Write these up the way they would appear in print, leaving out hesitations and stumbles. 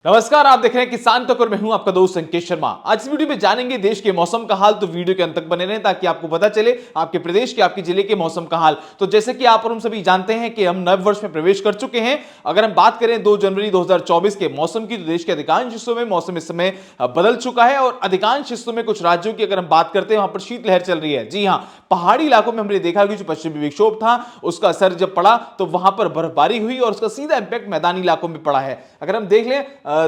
नमस्कार, आप देख रहे हैं किसान तक और मैं हूं आपका दोस्त संकेत शर्मा। आज इस वीडियो में जानेंगे देश के मौसम का हाल, तो वीडियो के अंत तक बने रहें ताकि आपको पता चले आपके प्रदेश के, आपके जिले के मौसम का हाल। तो जैसे कि आप और हम सभी जानते हैं कि हम नव वर्ष में प्रवेश कर चुके हैं। अगर हम बात करें 2 जनवरी 2024 के मौसम की, तो देश के अधिकांश हिस्सों में मौसम इस समय बदल चुका है और अधिकांश हिस्सों में, कुछ राज्यों की अगर हम बात करते हैं, वहां पर शीतलहर चल रही है। जी हां, पहाड़ी इलाकों में हमने देखा कि जो पश्चिमी विक्षोभ था उसका असर जब पड़ा तो वहां पर बर्फबारी हुई और उसका सीधा इंपैक्ट मैदानी इलाकों में पड़ा है। अगर हम देख लें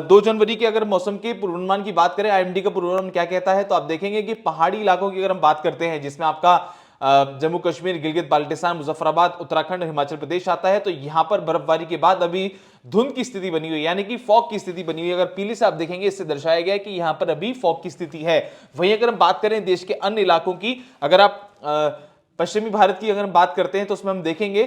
2 जनवरी के अगर मौसम के पूर्वानुमान की बात करें, आईएमडी का पूर्वानुमान क्या कहता है, तो आप देखेंगे कि पहाड़ी इलाकों की अगर हम बात करते हैं, जिसमें आपका जम्मू कश्मीर, गिलगित बाल्टिस्तान, मुजफ्फराबाद, उत्तराखंड, हिमाचल प्रदेश आता है, तो यहां पर बर्फबारी के बाद अभी धुंध की स्थिति बनी हुई है, यानी कि फॉग की स्थिति बनी हुई है। अगर पीली से आप देखेंगे, इससे दर्शाया गया है कि यहां पर अभी फॉग की स्थिति है। वहीं अगर हम बात करें देश के अन्य इलाकों की, अगर आप पश्चिमी भारत की अगर हम बात करते हैं, तो उसमें हम देखेंगे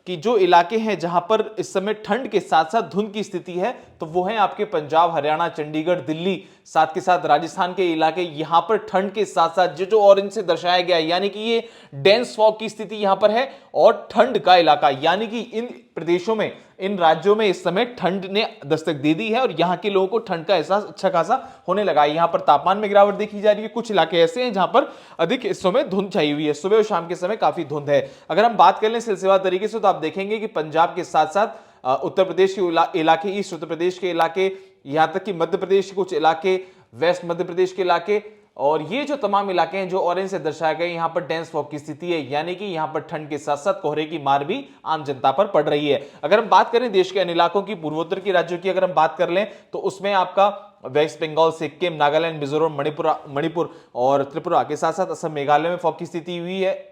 कि जो इलाके हैं जहां पर इस समय ठंड के साथ साथ धुंध की स्थिति है, तो वो है आपके पंजाब, हरियाणा, चंडीगढ़, दिल्ली, साथ के साथ राजस्थान के इलाके। यहां पर ठंड के साथ साथ जो ऑरेंज से दर्शाया गया है, यानी कि ये डेंस फॉग की स्थिति यहां पर है और ठंड का इलाका, यानी कि इन प्रदेशों में, इन राज्यों में इस समय ठंड ने दस्तक दे दी है और यहां के लोगों को ठंड का एहसास अच्छा खासा होने लगा है। यहां पर तापमान में गिरावट देखी जा रही है। कुछ इलाके ऐसे हैं जहां पर अधिक हिस्सों में धुंध छाई हुई है, सुबह और शाम के समय काफी धुंध है। अगर हम बात कर लें सिलसिलेवार तरीके से, तो आप देखेंगे कि पंजाब के साथ साथ उत्तर प्रदेश के इलाके, ईस्ट उत्तर प्रदेश के इलाके, यहां तक कि मध्य प्रदेश के कुछ इलाके, वेस्ट मध्य प्रदेश के इलाके, और ये जो तमाम इलाके हैं जो ऑरेंज से दर्शाए गए, यहां पर डेंस फॉग की स्थिति है, यानी कि यहां पर ठंड के साथ साथ कोहरे की मार भी आम जनता पर पड़ रही है। अगर हम बात करें देश के अन्य इलाकों की, पूर्वोत्तर के राज्यों की अगर हम बात कर लें, तो उसमें आपका वेस्ट बंगाल, सिक्किम, नागालैंड, मिजोरम, मणिपुर और त्रिपुरा के साथ साथ असम, मेघालय में फॉग की स्थिति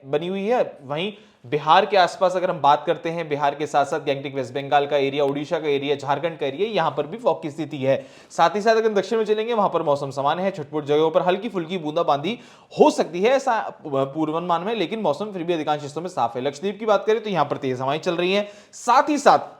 बनी हुई है। वहीं बिहार के आसपास अगर हम बात करते हैं, बिहार के साथ साथ गैंगटॉक, वेस्ट बंगाल का एरिया, उड़ीसा का एरिया, झारखंड का एरिया, यहां पर भी फॉग की स्थिति है। साथ ही साथ अगर दक्षिण में चलेंगे, वहां पर मौसम सामान्य है, छुटपुट जगहों पर हल्की फुल्की बूंदाबांदी हो सकती है, ऐसा पूर्वानुमान में, लेकिन मौसम फिर भी अधिकांश हिस्सों में साफ है। लक्षद्वीप की बात करें तो यहां पर तेज हवाएं चल रही हैं। साथ ही साथ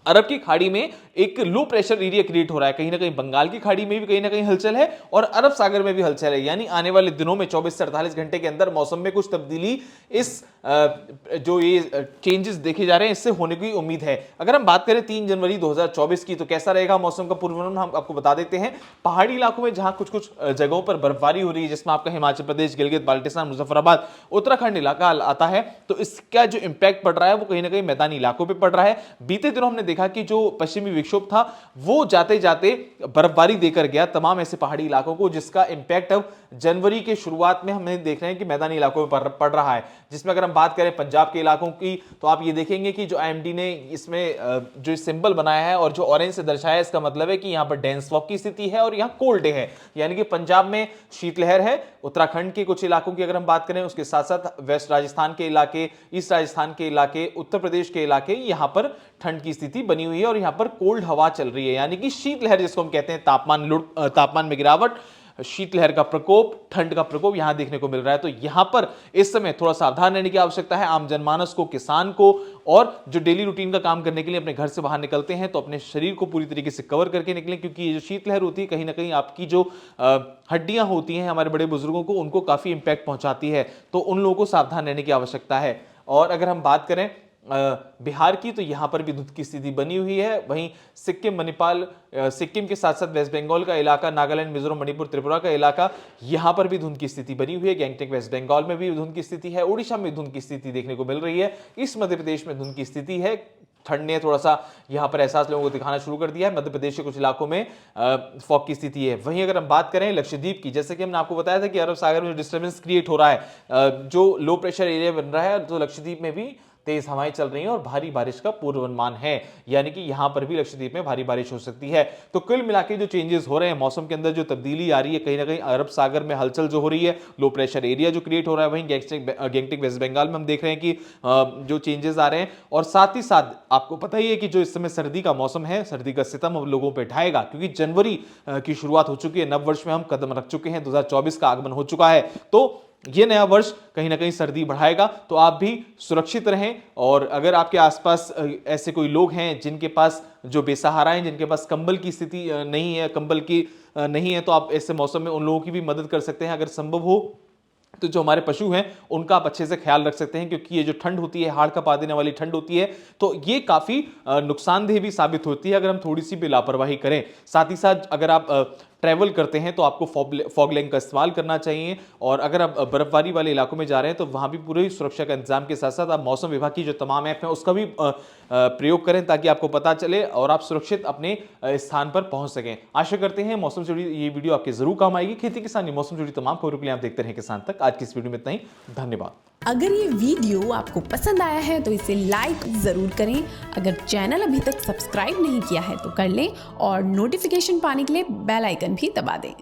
अरब की खाड़ी में एक लो प्रेशर एरिया क्रिएट हो रहा है, कहीं ना कहीं बंगाल की खाड़ी में भी कहीं ना कहीं हलचल है और अरब सागर में भी हलचल है, यानी आने वाले दिनों में 24 से 48 घंटे के अंदर मौसम में कुछ तब्दीली, इस जो ये चेंजेस देखे जा रहे हैं, इससे होने की उम्मीद है। अगर हम बात करें 3 जनवरी 2024 की, तो कैसा रहेगा मौसम का पूर्वानुमान हम आपको बता देते हैं। पहाड़ी इलाकों में जहां कुछ कुछ जगहों पर बर्फबारी हो रही है, जिसमें आपका हिमाचल प्रदेश, गिलगित बाल्टिस्तान, मुजफ्फराबाद, उत्तराखंड इलाका आता है, तो इसका जो इंपैक्ट पड़ रहा है वो कहीं ना कहीं मैदानी इलाकों पर पड़ रहा है। बीते दिनों हमने देखा कि जो पश्चिमी विक्षोभ था वो जाते जाते बर्फबारी देकर गया तमाम ऐसे पहाड़ी इलाकों को, जिसका इंपैक्ट अब जनवरी के शुरुआत में हमें देख रहे हैं कि मैदानी इलाकों में पड़ रहा है। जिसमें अगर हम बात करें पंजाब के इलाकों की, तो आप ये देखेंगे कि जो आईएमडी ने इसमें जो सिंबल बनाया है और जो ऑरेंज से दर्शाया है, इसका मतलब है कि यहां पर डेंस फॉग की स्थिति है और यहां कोल्ड डे है, यानी कि पंजाब में शीतलहर है। उत्तराखंड के कुछ इलाकों की अगर हम बात करें, उसके साथ साथ वेस्ट राजस्थान के इलाके, ईस्ट राजस्थान के इलाके, उत्तर प्रदेश के इलाके, यहां पर ठंड की स्थिति बनी हुई है और यहां पर कोल्ड हवा चल रही है, यानी कि शीतलहर जिसको हम कहते हैं, तापमान में गिरावट, शीतलहर का प्रकोप, ठंड का प्रकोप यहां देखने को मिल रहा है। तो यहां पर इस समय थोड़ा सावधान रहने की आवश्यकता है आम जनमानस को, किसान को, और जो डेली रूटीन का काम करने के लिए अपने घर से बाहर निकलते हैं, तो अपने शरीर को पूरी तरीके से कवर करके निकलें, क्योंकि ये जो शीतलहर होती है, कहीं ना कहीं आपकी जो हड्डियां होती हैं हमारे बड़े बुजुर्गों को, उनको काफी इंपैक्ट पहुंचाती है, तो उन लोगों को सावधान रहने की आवश्यकता है। और अगर हम बात करें बिहार की, तो यहां पर भी धुंध की स्थिति बनी हुई है। वहीं सिक्किम, मणिपाल, सिक्किम के साथ साथ वेस्ट बंगाल का इलाका, नागालैंड, मिजोरम, मणिपुर, त्रिपुरा का इलाका, यहां पर भी धुंध की स्थिति बनी हुई है। गैंगटॉक, वेस्ट बंगाल में भी धुंध की स्थिति है। उड़ीसा में धुंध की स्थिति देखने को मिल रही है। इस मध्य प्रदेश में धुंध की स्थिति है। ठंड ने थोड़ा सा यहां पर एहसास लोगों को दिखाना शुरू कर दिया है। मध्य प्रदेश के कुछ इलाकों में फॉग की स्थिति है। वहीं अगर हम बात करें लक्षद्वीप की, जैसे कि हमने आपको बताया था कि अरब सागर में जो डिस्टर्बेंस क्रिएट हो रहा है, जो लो प्रेशर एरिया बन रहा है, तो लक्षद्वीप में भी तेज हवाएं चल रही हैं और भारी बारिश का पूर्वानुमान है, यानी कि यहां पर भी लक्षद्वीप में भारी बारिश हो सकती है। तो कुल मिलाकर जो चेंजेस हो रहे हैं मौसम के अंदर, जो तब्दीली आ रही है, कहीं ना कहीं अरब सागर में हलचल जो हो रही है, लो प्रेशर एरिया जो क्रिएट हो रहा है, वहीं गैंगटॉक, वेस्ट बंगाल में हम देख रहे हैं कि जो चेंजेस आ रहे हैं। और साथ ही साथ आपको पता ही है कि जो इस समय सर्दी का मौसम है, सर्दी का सितम अब लोगों पर ढाएगा, क्योंकि जनवरी की शुरुआत हो चुकी है, नव वर्ष में हम कदम रख चुके हैं, 2024 का आगमन हो चुका है। तो ये नया वर्ष कहीं ना कहीं सर्दी बढ़ाएगा, तो आप भी सुरक्षित रहें। और अगर आपके आसपास ऐसे कोई लोग हैं जिनके पास, जो बेसहारा हैं, जिनके पास कंबल की स्थिति नहीं है, कंबल की नहीं है, तो आप ऐसे मौसम में उन लोगों की भी मदद कर सकते हैं अगर संभव हो। तो जो हमारे पशु हैं उनका आप अच्छे से ख्याल रख सकते हैं, क्योंकि ये जो ठंड होती है, हाड़ कपा देने वाली ठंड होती है, तो ये काफी नुकसानदेह भी साबित होती है अगर हम थोड़ी सी भी लापरवाही करें। साथ ही साथ अगर आप ट्रैवल करते हैं तो आपको फॉग लैंप का इस्तेमाल करना चाहिए, और अगर आप बर्फबारी वाले इलाकों में जा रहे हैं तो वहां भी पूरी सुरक्षा का इंतजाम के साथ साथ आप मौसम विभाग की जो तमाम ऐप है उसका भी प्रयोग करें, ताकि आपको पता चले और आप सुरक्षित अपने स्थान पर पहुंच सकें। आशा करते हैं मौसम से जुड़ी ये वीडियो आपके जरूर काम आएगी। खेती किसानी मौसम से जुड़ी तमाम खबरों के लिए आप देखते रहें किसान तक। आज की इस वीडियो में इतना ही, धन्यवाद। अगर ये वीडियो आपको पसंद आया है तो इसे लाइक ज़रूर करें। अगर चैनल अभी तक सब्सक्राइब नहीं किया है तो कर लें और नोटिफिकेशन पाने के लिए बेल आइकन भी दबा दें।